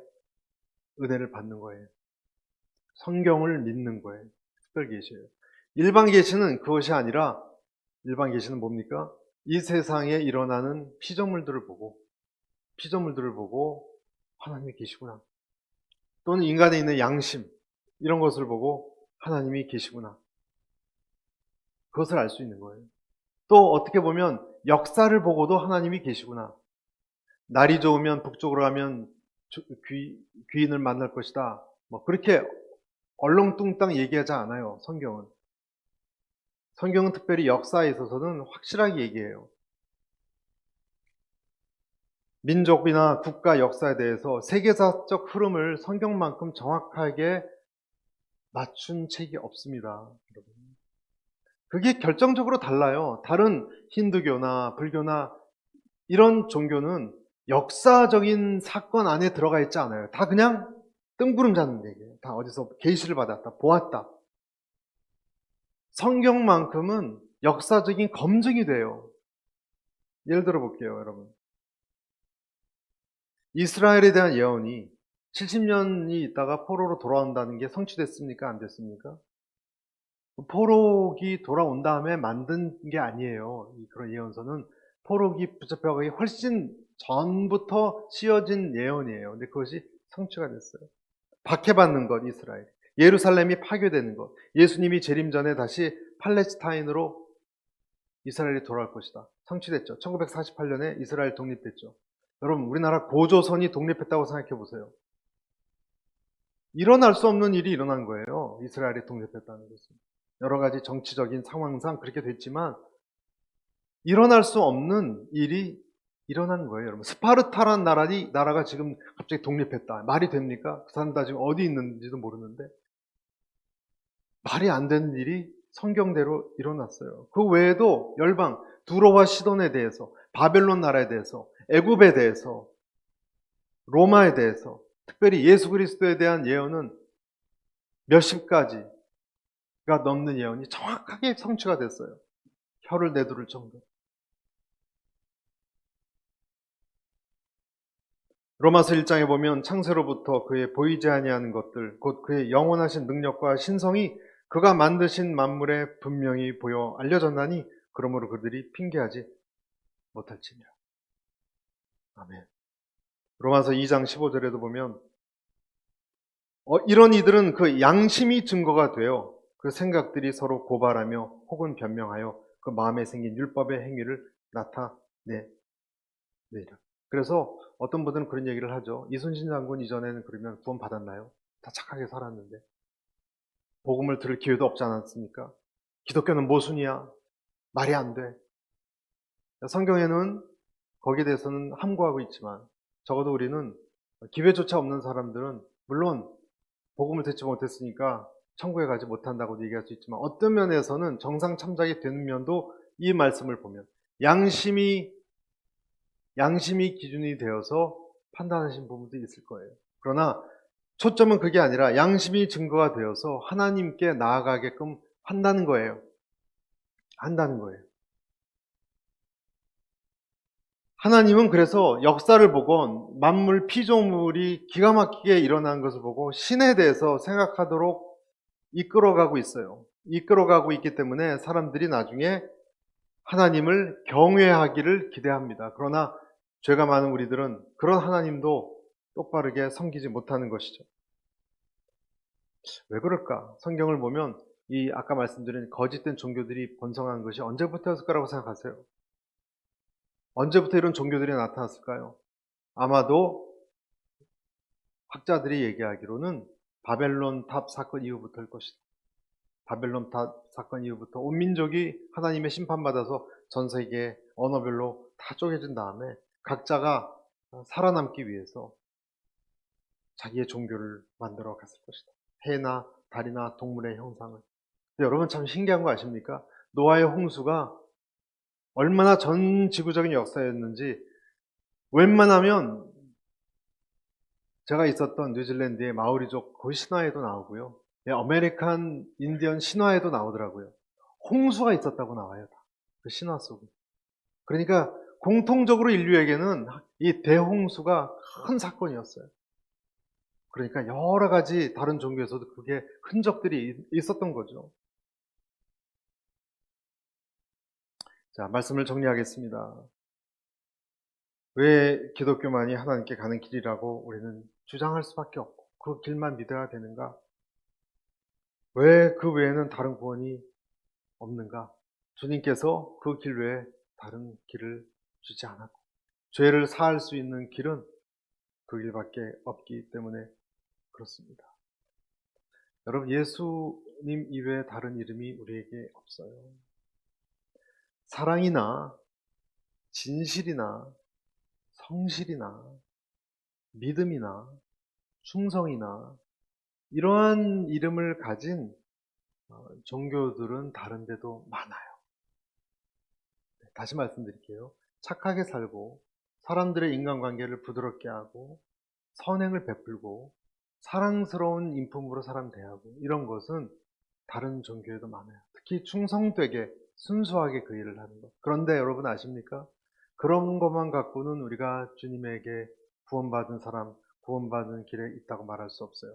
은혜를 받는 거예요. 성경을 믿는 거예요. 특별 계시예요. 일반 계시는 그것이 아니라, 일반 계시는 뭡니까? 이 세상에 일어나는 피조물들을 보고 하나님이 계시구나. 또는 인간에 있는 양심, 이런 것을 보고 하나님이 계시구나. 그것을 알 수 있는 거예요. 또 어떻게 보면 역사를 보고도 하나님이 계시구나. 날이 좋으면 북쪽으로 가면 귀인을 만날 것이다. 그렇게 얼렁뚱땅 얘기하지 않아요, 성경은. 성경은 특별히 역사에 있어서는 확실하게 얘기해요. 민족이나 국가 역사에 대해서 세계사적 흐름을 성경만큼 정확하게 맞춘 책이 없습니다, 여러분. 그게 결정적으로 달라요. 다른 힌두교나 불교나 이런 종교는 역사적인 사건 안에 들어가 있지 않아요. 다 그냥 뜬구름 잡는 얘기예요. 다 어디서 계시를 받았다, 보았다. 성경만큼은 역사적인 검증이 돼요. 예를 들어 볼게요, 여러분. 이스라엘에 대한 예언이 70년이 있다가 포로로 돌아온다는 게 성취됐습니까? 안 됐습니까? 포로기 돌아온 다음에 만든 게 아니에요. 그런 예언서는 포로기 붙잡혀가기 훨씬 전부터 씌어진 예언이에요. 근데 그것이 성취가 됐어요. 박해받는 것, 이스라엘. 예루살렘이 파괴되는 것. 예수님이 재림 전에 다시 팔레스타인으로 이스라엘이 돌아올 것이다. 성취됐죠. 1948년에 이스라엘 독립됐죠. 여러분, 우리나라 고조선이 독립했다고 생각해 보세요. 일어날 수 없는 일이 일어난 거예요. 이스라엘이 독립했다는 것은. 여러 가지 정치적인 상황상 그렇게 됐지만 일어날 수 없는 일이 일어난 거예요. 여러분, 스파르타라는 나라가 지금 갑자기 독립했다. 말이 됩니까? 그 사람 다 지금 어디 있는지도 모르는데 말이 안 되는 일이 성경대로 일어났어요. 그 외에도 열방, 두로와 시돈에 대해서, 바벨론 나라에 대해서, 애굽에 대해서, 로마에 대해서, 특별히 예수 그리스도에 대한 예언은 몇십 가지가 넘는 예언이 정확하게 성취가 됐어요. 혀를 내두를 정도. 로마서 1장에 보면 창세로부터 그의 보이지 아니하는 것들, 곧 그의 영원하신 능력과 신성이 그가 만드신 만물에 분명히 보여 알려졌나니 그러므로 그들이 핑계하지 못할지니라. 아멘. 로마서 2장 15절에도 보면 이런 이들은 그 양심이 증거가 되어 그 생각들이 서로 고발하며 혹은 변명하여 그 마음에 생긴 율법의 행위를 나타내리라. 그래서 어떤 분들은 그런 얘기를 하죠. 이순신 장군 이전에는 그러면 구원 받았나요? 다 착하게 살았는데 복음을 들을 기회도 없지 않았습니까? 기독교는 모순이야. 말이 안 돼. 성경에는 거기에 대해서는 함구하고 있지만 적어도 우리는 기회조차 없는 사람들은 물론 복음을 듣지 못했으니까 천국에 가지 못한다고 얘기할 수 있지만 어떤 면에서는 정상 참작이 되는 면도 이 말씀을 보면 양심이 기준이 되어서 판단하신 부분도 있을 거예요. 그러나 초점은 그게 아니라 양심이 증거가 되어서 하나님께 나아가게끔 한다는 거예요. 하나님은 그래서 역사를 보고 만물 피조물이 기가 막히게 일어난 것을 보고 신에 대해서 생각하도록 이끌어가고 있어요. 이끌어가고 있기 때문에 사람들이 나중에 하나님을 경외하기를 기대합니다. 그러나 죄가 많은 우리들은 그런 하나님도 똑바르게 섬기지 못하는 것이죠. 왜 그럴까? 성경을 보면 이 아까 말씀드린 거짓된 종교들이 번성한 것이 언제부터였을 거라고 생각하세요? 언제부터 이런 종교들이 나타났을까요? 아마도 학자들이 얘기하기로는 바벨론 탑 사건 이후부터일 것이다. 바벨론 탑 사건 이후부터 온 민족이 하나님의 심판받아서 전 세계 언어별로 다 쪼개진 다음에 각자가 살아남기 위해서 자기의 종교를 만들어 갔을 것이다. 해나 달이나 동물의 형상을. 여러분 참 신기한 거 아십니까? 노아의 홍수가 얼마나 전 지구적인 역사였는지 웬만하면 제가 있었던 뉴질랜드의 마오리족 그 신화에도 나오고요. 아메리칸 인디언 신화에도 나오더라고요. 홍수가 있었다고 나와요. 그 신화 속에. 그러니까 공통적으로 인류에게는 이 대홍수가 큰 사건이었어요. 그러니까 여러 가지 다른 종교에서도 그게 흔적들이 있었던 거죠. 자, 말씀을 정리하겠습니다. 왜 기독교만이 하나님께 가는 길이라고 우리는 주장할 수밖에 없고 그 길만 믿어야 되는가? 왜 그 외에는 다른 구원이 없는가? 주님께서 그 길 외에 다른 길을 주지 않았고 죄를 사할 수 있는 길은 그 길밖에 없기 때문에 그렇습니다. 여러분, 예수님 이외에 다른 이름이 우리에게 없어요. 사랑이나 진실이나 성실이나 믿음이나 충성이나 이러한 이름을 가진 종교들은 다른 데도 많아요. 다시 말씀드릴게요. 착하게 살고 사람들의 인간관계를 부드럽게 하고 선행을 베풀고 사랑스러운 인품으로 사람 대하고 이런 것은 다른 종교에도 많아요. 특히 충성되게 순수하게 그 일을 하는 것. 그런데 여러분 아십니까? 그런 것만 갖고는 우리가 주님에게 구원받은 사람, 구원받은 길에 있다고 말할 수 없어요.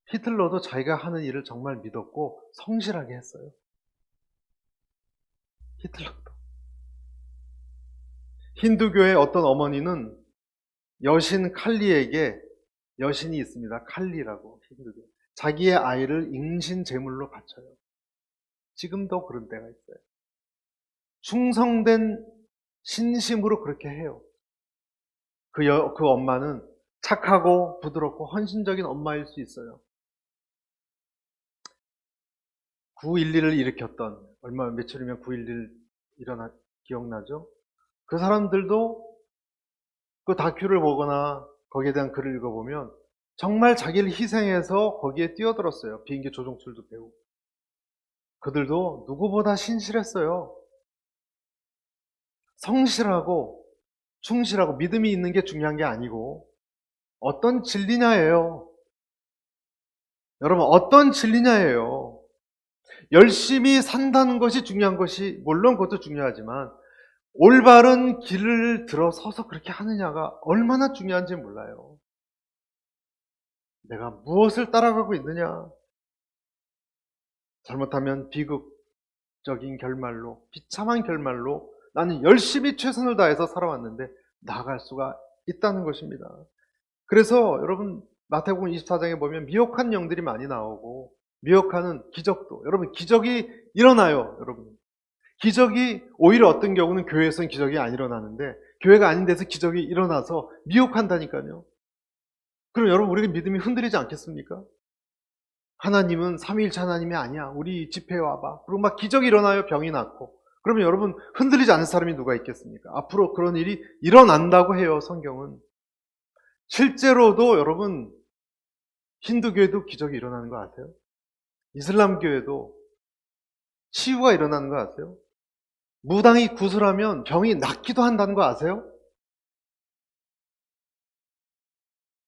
히틀러도 자기가 하는 일을 정말 믿었고 성실하게 했어요. 히틀러도. 힌두교의 어떤 어머니는 여신 칼리에게 여신이 있습니다. 칼리라고 힌두교. 자기의 아이를 임신 제물로 바쳐요. 지금도 그런 때가 있어요. 충성된 신심으로 그렇게 해요. 그 엄마는 착하고 부드럽고 헌신적인 엄마일 수 있어요. 9.11을 일으켰던, 며칠이면 9.11 기억나죠? 그 사람들도 그 다큐를 보거나 거기에 대한 글을 읽어보면 정말 자기를 희생해서 거기에 뛰어들었어요. 비행기 조종술도 배우고. 그들도 누구보다 신실했어요. 성실하고 충실하고 믿음이 있는 게 중요한 게 아니고 어떤 진리냐예요. 여러분, 어떤 진리냐예요. 열심히 산다는 것이 중요한 것이, 물론 그것도 중요하지만 올바른 길을 들어서서 그렇게 하느냐가 얼마나 중요한지 몰라요. 내가 무엇을 따라가고 있느냐. 잘못하면 비극적인 결말로, 비참한 결말로 나는 열심히 최선을 다해서 살아왔는데 나아갈 수가 있다는 것입니다. 그래서 여러분, 마태복음 24장에 보면 미혹한 영들이 많이 나오고, 미혹하는 기적도, 여러분, 기적이 일어나요. 여러분, 기적이 오히려 어떤 경우는 교회에서는 기적이 안 일어나는데 교회가 아닌 데서 기적이 일어나서 미혹한다니까요. 그럼 여러분, 우리가 믿음이 흔들리지 않겠습니까? 하나님은 삼위일체 하나님이 아니야, 우리 집회에 와봐. 그리고 막 기적이 일어나요. 병이 낫고. 그러면 여러분, 흔들리지 않은 사람이 누가 있겠습니까? 앞으로 그런 일이 일어난다고 해요. 성경은. 실제로도 여러분, 힌두교에도 기적이 일어나는 거 아세요? 이슬람교에도 치유가 일어나는 거 아세요? 무당이 구슬하면 병이 낫기도 한다는 거 아세요?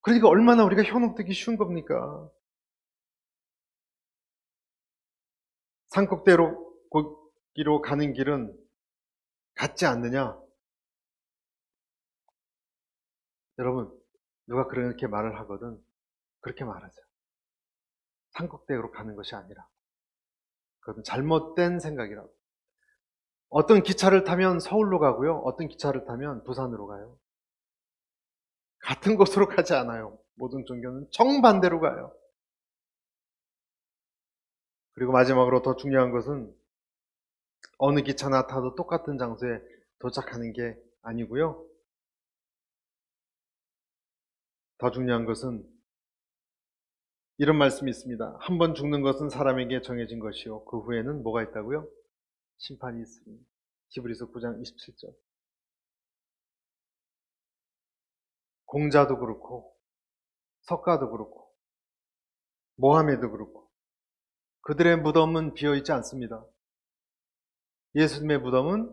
그러니까 얼마나 우리가 현혹되기 쉬운 겁니까? 산꼭대로 거기로 가는 길은 같지 않느냐? 여러분, 누가 그렇게 말을 하거든 그렇게 말하죠. 산꼭대로 가는 것이 아니라 그것은 잘못된 생각이라고. 어떤 기차를 타면 서울로 가고요, 어떤 기차를 타면 부산으로 가요. 같은 곳으로 가지 않아요. 모든 종교는 정반대로 가요. 그리고 마지막으로 더 중요한 것은 어느 기차나 타도 똑같은 장소에 도착하는 게 아니고요. 더 중요한 것은 이런 말씀이 있습니다. 한 번 죽는 것은 사람에게 정해진 것이요, 그 후에는 뭐가 있다고요? 심판이 있습니다. 히브리서 9장 27절. 공자도 그렇고 석가도 그렇고 모하메도 그렇고 그들의 무덤은 비어있지 않습니다. 예수님의 무덤은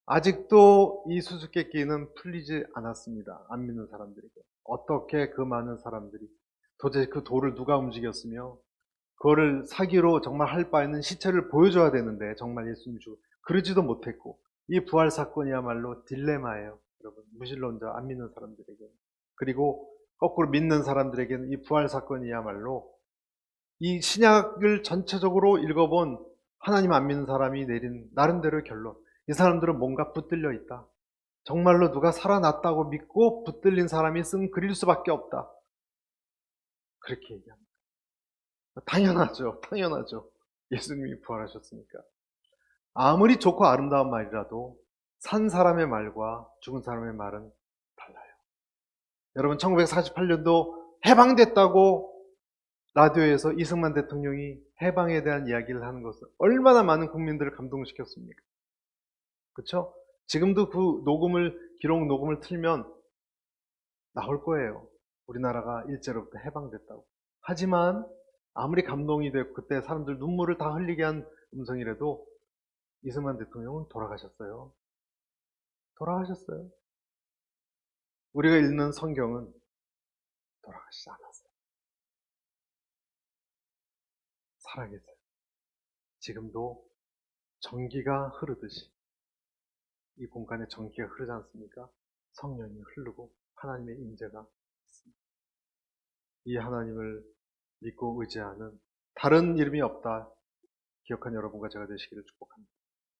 아직도 이 수수께끼는 풀리지 않았습니다. 안 믿는 사람들에게. 어떻게 그 많은 사람들이 도대체 그 돌을 누가 움직였으며 그거를 사기로 정말 할 바에는 시체를 보여줘야 되는데 정말 예수님 주고 그러지도 못했고, 이 부활 사건이야말로 딜레마예요. 여러분, 무신론자 안 믿는 사람들에게. 그리고 거꾸로 믿는 사람들에게는 이 부활 사건이야말로 이 신약을 전체적으로 읽어본 하나님 안 믿는 사람이 내린 나름대로의 결론. 이 사람들은 뭔가 붙들려 있다. 정말로 누가 살아났다고 믿고 붙들린 사람이 쓴 글일 수밖에 없다. 그렇게 얘기합니다. 당연하죠. 당연하죠. 예수님이 부활하셨으니까. 아무리 좋고 아름다운 말이라도 산 사람의 말과 죽은 사람의 말은 달라요. 여러분, 1948년도 해방됐다고 라디오에서 이승만 대통령이 해방에 대한 이야기를 하는 것은 얼마나 많은 국민들을 감동시켰습니까? 그렇죠? 지금도 그 기록 녹음을 틀면 나올 거예요. 우리나라가 일제로부터 해방됐다고. 하지만 아무리 감동이 되고 그때 사람들 눈물을 다 흘리게 한 음성이라도 이승만 대통령은 돌아가셨어요. 돌아가셨어요. 우리가 읽는 성경은 돌아가시지 않았어요. 살아계세요. 지금도 전기가 흐르듯이 이 공간에 전기가 흐르지 않습니까? 성령이 흐르고 하나님의 임재가 있습니다. 이 하나님을 믿고 의지하는 다른 이름이 없다 기억한 여러분과 제가 되시기를 축복합니다.